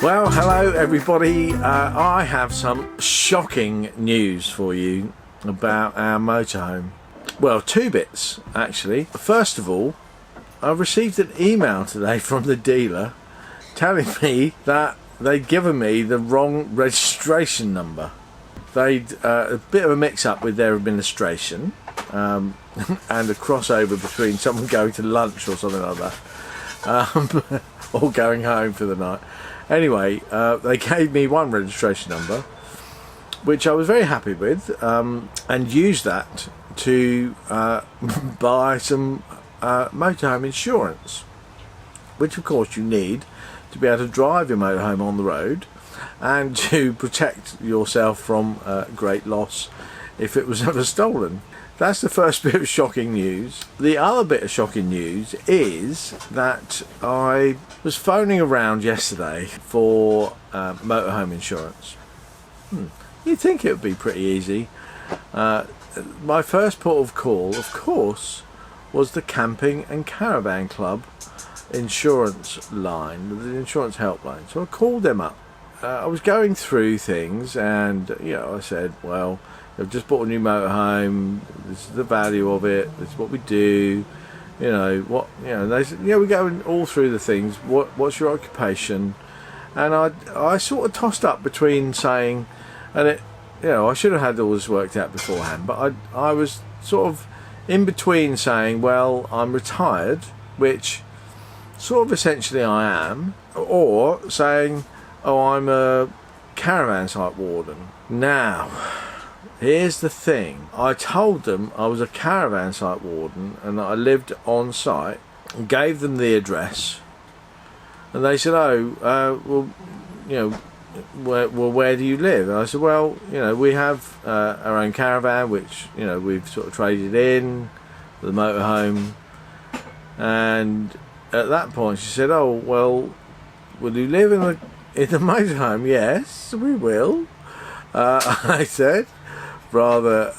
Well, hello everybody. I have some shocking news for you about our motorhome. Well, two bits actually. First of all, I received an email today from the dealer telling me that they'd given me the wrong registration number. They'd a bit of a mix-up with their administration and a crossover between someone going to lunch or something like that, or going home for the night. Anyway, they gave me one registration number, which I was very happy with, and used that to buy some motorhome insurance, which of course you need to be able to drive your motorhome on the road and to protect yourself from great loss if it was ever stolen. That's the first bit of shocking news. The other bit of shocking news is that I was phoning around yesterday for motorhome insurance. You'd think it would be pretty easy. My first port of call, of course, was the Camping and Caravan Club insurance line, the insurance helpline. So I called them up. I was going through things, and I said, well, I've just bought a new motorhome, this is the value of it, this is what we do, they said, we're going all through the things, what's your occupation? And I sort of tossed up between saying, and I should have had all this worked out beforehand, but I was sort of in between saying, well, I'm retired, which sort of essentially I am, or saying, oh, I'm a caravan site warden. Now, here's the thing. I told them I was a caravan site warden and that I lived on site, and gave them the address, and they said, where do you live? And I said, well, we have our own caravan, which we've sort of traded in for the motorhome. And at that point she said, oh, well, will you live in the motorhome? Yes, we will. I said, rather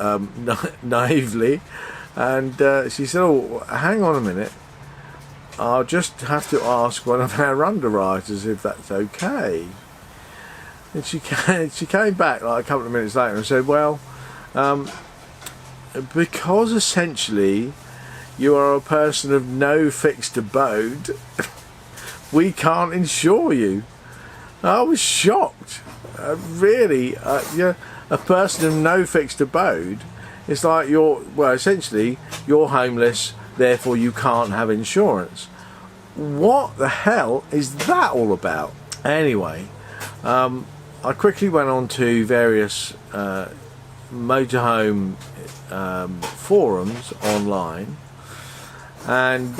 naively, and she said, oh, hang on a minute, I'll just have to ask one of our underwriters if that's okay. And she came back like a couple of minutes later and said, well, because essentially you are a person of no fixed abode, we can't insure you. I was shocked. Really, a person of no fixed abode, it's like essentially you're homeless, therefore you can't have insurance. What the hell is that all about? Anyway, I quickly went on to various motorhome forums online, and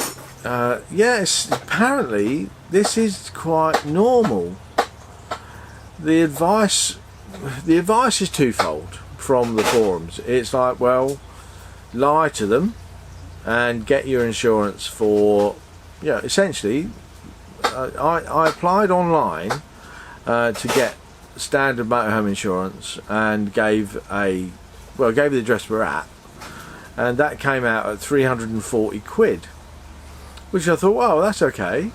yes, apparently this is quite normal. The advice is twofold from the forums. It's like, well, lie to them and get your insurance for, essentially, I applied online to get standard motorhome insurance and gave the address we're at, and that came out at 340 quid, which I thought, well, that's okay,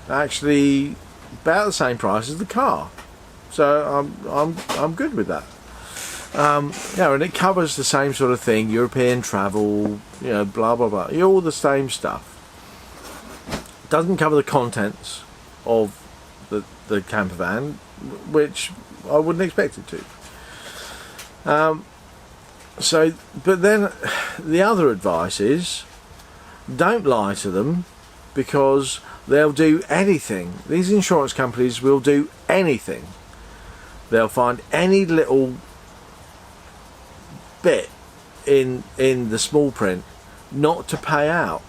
actually about the same price as the car. So I'm good with that. And it covers the same sort of thing, European travel, blah blah blah, all the same stuff. Doesn't cover the contents of the camper van, which I wouldn't expect it to. But then the other advice is, don't lie to them, because they'll do anything. These insurance companies will do anything. They'll find any little bit in the small print not to pay out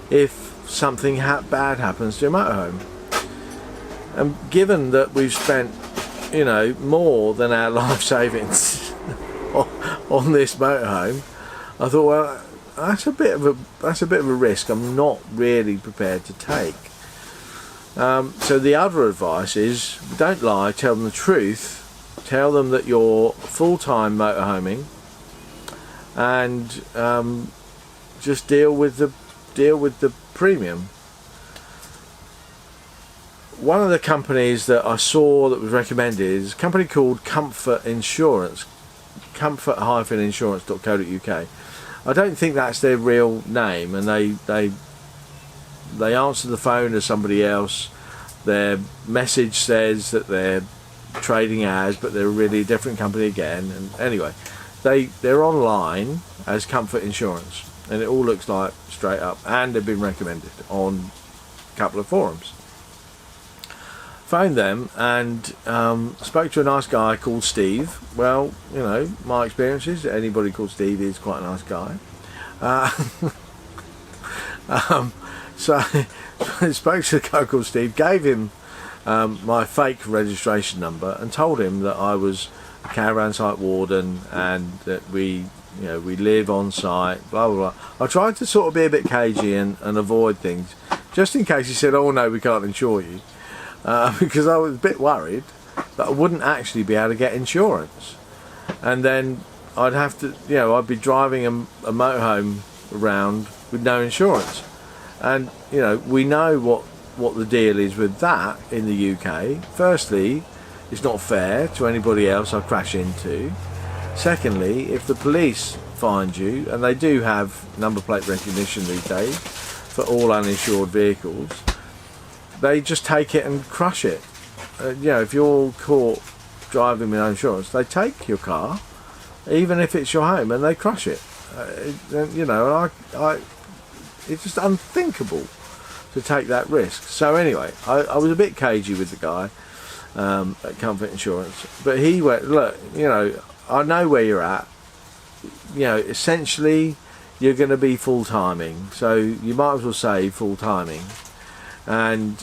if something bad happens to your motorhome. And given that we've spent more than our life savings on this motorhome, I thought, well, that's a bit of a risk I'm not really prepared to take. So the other advice is, don't lie, tell them the truth, tell them that you're full-time motorhoming, and just deal with the premium. one of the companies that I saw that was recommended is a company called Comfort Insurance, comfort-insurance.co.uk. I don't think that's their real name, and they answer the phone to somebody else. Their message says that they're trading as, but they're really a different company again. And anyway, they're online as Comfort Insurance, and it all looks like straight up, and they've been recommended on a couple of forums. Phoned them and spoke to a nice guy called Steve. Well, you know, my experiences, anybody called Steve is quite a nice guy. So I spoke to the guy called Steve, gave him my fake registration number, and told him that I was a caravan site warden and that we live on site, blah blah blah. I tried to sort of be a bit cagey and avoid things, just in case he said, "Oh no, we can't insure you," because I was a bit worried that I wouldn't actually be able to get insurance, and then I'd have to, I'd be driving a motorhome around with no insurance. And we know what the deal is with that in the UK. Firstly, it's not fair to anybody else I crash into. Secondly, if the police find you, and they do have number plate recognition these days for all uninsured vehicles, they just take it and crush it. If you're caught driving with no insurance, they take your car, even if it's your home, and they crush it. It's just unthinkable to take that risk. So anyway, I was a bit cagey with the guy at Comfort Insurance, but he went, look, I know where you're at. Essentially you're going to be full-timing, so you might as well say full-timing. And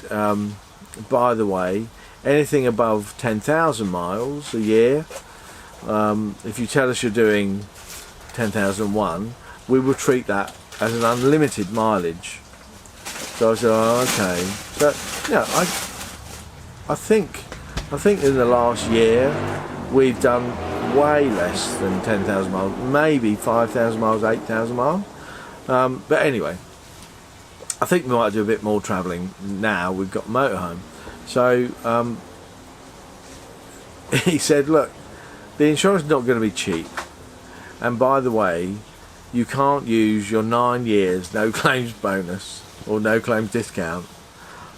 by the way, anything above 10,000 miles a year, if you tell us you're doing 10,001, we will treat that as an unlimited mileage. So I said, oh, okay. So I think in the last year we've done way less than 10,000 miles, maybe 5,000 miles, 8,000 miles. But anyway, I think we might do a bit more travelling now we've got Motorhome. So he said, look, the insurance is not going to be cheap, and by the way, you can't use your 9 years no claims bonus or no claims discount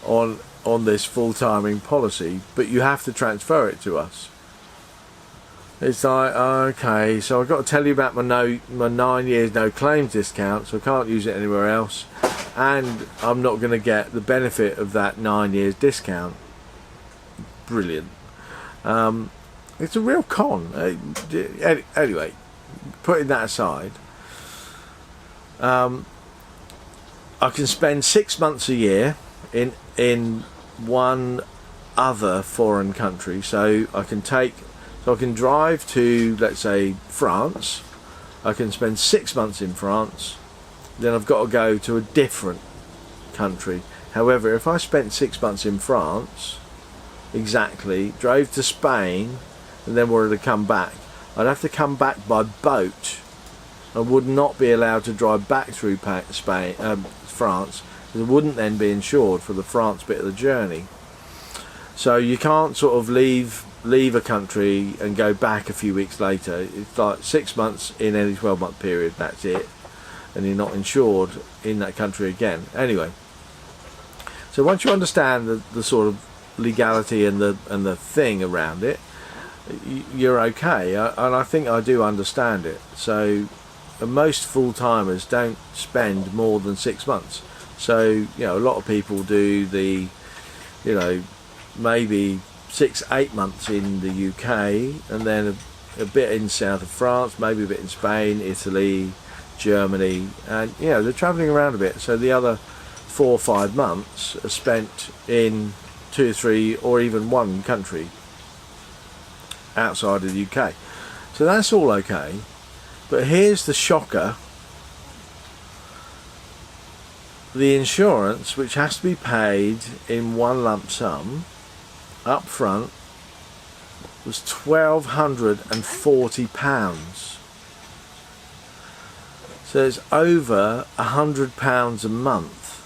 on this full-timing policy, but you have to transfer it to us. It's like, okay, so I've got to tell you about my 9 years no claims discount, so I can't use it anywhere else, and I'm not going to get the benefit of that 9 years discount. Brilliant. It's a real con. Anyway, putting that aside, I can spend 6 months a year in one other foreign country. So I can drive to, let's say, France. I can spend 6 months in France. Then I've got to go to a different country. However, if I spent 6 months in France, exactly, drove to Spain, and then wanted to come back, I'd have to come back by boat. I would not be allowed to drive back through Spain, France, because it wouldn't then be insured for the France bit of the journey. So you can't sort of leave a country and go back a few weeks later. It's like 6 months in any 12-month period, that's it, and you're not insured in that country again. Anyway, so once you understand the sort of legality and the thing around it, you're okay. And I think I do understand it. So most full-timers don't spend more than 6 months. So a lot of people do the maybe 6-8 months in the UK, and then a bit in south of France, maybe a bit in Spain, Italy, Germany, and they're travelling around a bit. So the other 4 or 5 months are spent in 2 or 3 or even one country outside of the UK. So that's all okay. But here's the shocker. The insurance, which has to be paid in one lump sum up front, was £1,240. So it's over £100 a month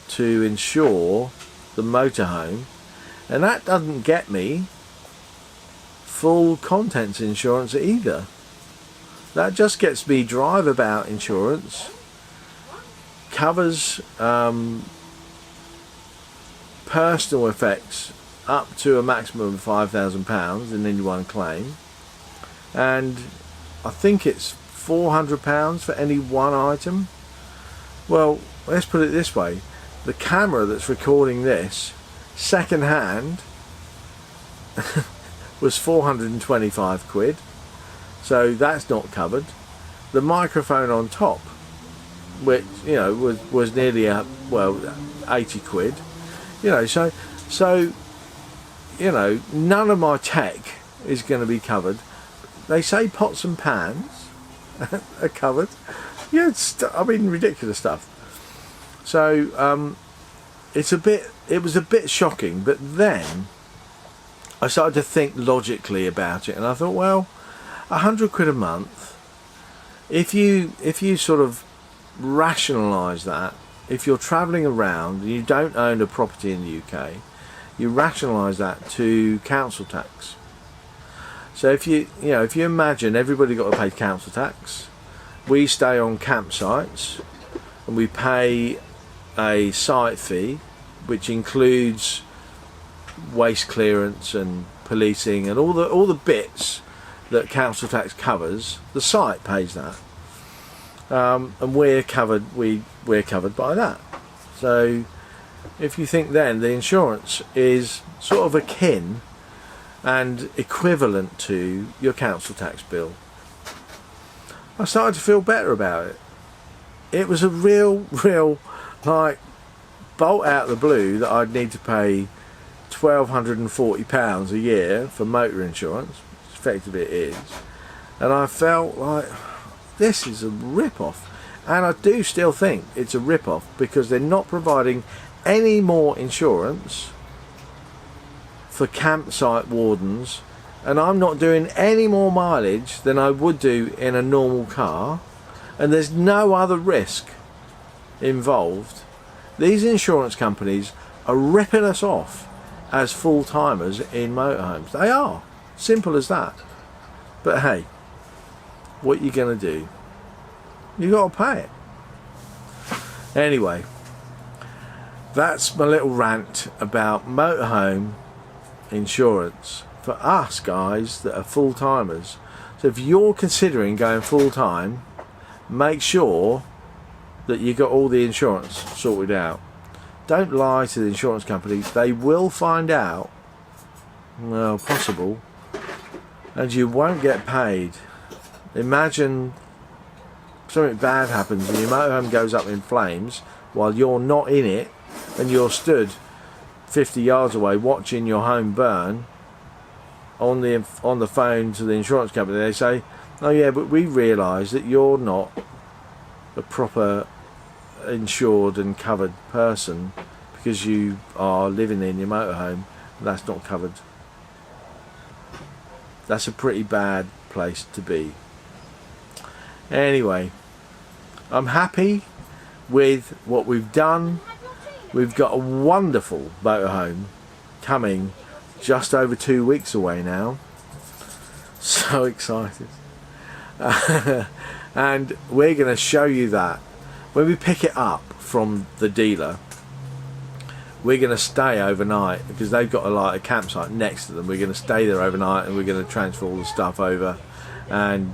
to insure the motorhome and that doesn't get me full contents insurance either. That just gets me drive about insurance, covers personal effects up to a maximum of £5,000 in any one claim, and I think it's £400 for any one item. Well, let's put it this way, the camera that's recording this second hand was 425 quid, so that's not covered. The microphone on top, which, you know, was nearly 80 quid, you know, so you know, none of my tech is going to be covered. They say pots and pans are covered. Yeah, I mean, ridiculous stuff. So it was a bit shocking, but then I started to think logically about it, and I thought, well, 100 quid a month, if you sort of rationalise that, if you're travelling around and you don't own a property in the UK, you rationalise that to council tax. So if you imagine everybody got to pay council tax, we stay on campsites and we pay a site fee, which includes waste clearance and policing and all the bits that council tax covers. The site pays that, and we're covered by that. So if you think then the insurance is sort of akin and equivalent to your council tax bill, I started to feel better about it. It was a real like bolt out of the blue that I'd need to pay £1,240 a year for motor insurance, which effectively it is, and I felt like this is a rip-off. And I do still think it's a rip-off because they're not providing any more insurance for campsite wardens, and I'm not doing any more mileage than I would do in a normal car, and there's no other risk involved. These insurance companies are ripping us off as full-timers in motorhomes. They are. Simple as that. But hey, what you gonna do? You gotta pay it. Anyway, that's my little rant about motorhome insurance for us guys that are full-timers. So if you're considering going full-time, make sure that you got all the insurance sorted out. Don't lie to the insurance company. They will find out, well, possible, and you won't get paid. Imagine something bad happens and your motorhome goes up in flames while you're not in it, and you're stood 50 yards away watching your home burn. On the phone to the insurance company, they say, oh yeah, but we realise that you're not a proper insured and covered person because you are living in your motorhome. That's not covered. That's a pretty bad place to be. Anyway, I'm happy with what we've done. We've got a wonderful motorhome coming just over 2 weeks away now. So excited. And we're going to show you that when we pick it up from the dealer. We're going to stay overnight because they've got a campsite next to them. We're going to stay there overnight, and we're going to transfer all the stuff over and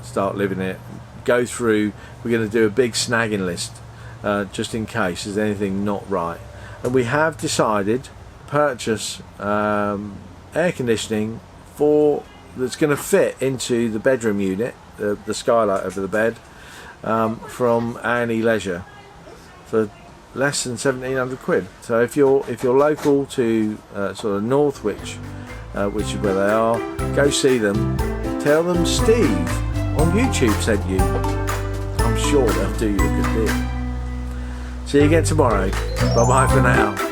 start living it. Go through, we're going to do a big snagging list just in case there's anything not right. And we have decided to purchase air conditioning that's going to fit into the bedroom unit, the skylight over the bed, from A&E Leisure for less than 1,700 quid. So if you're local to sort of Northwich, which is where they are, go see them. Tell them Steve on YouTube sent you. I'm sure they'll do you a good deal. See you again tomorrow. Bye bye for now.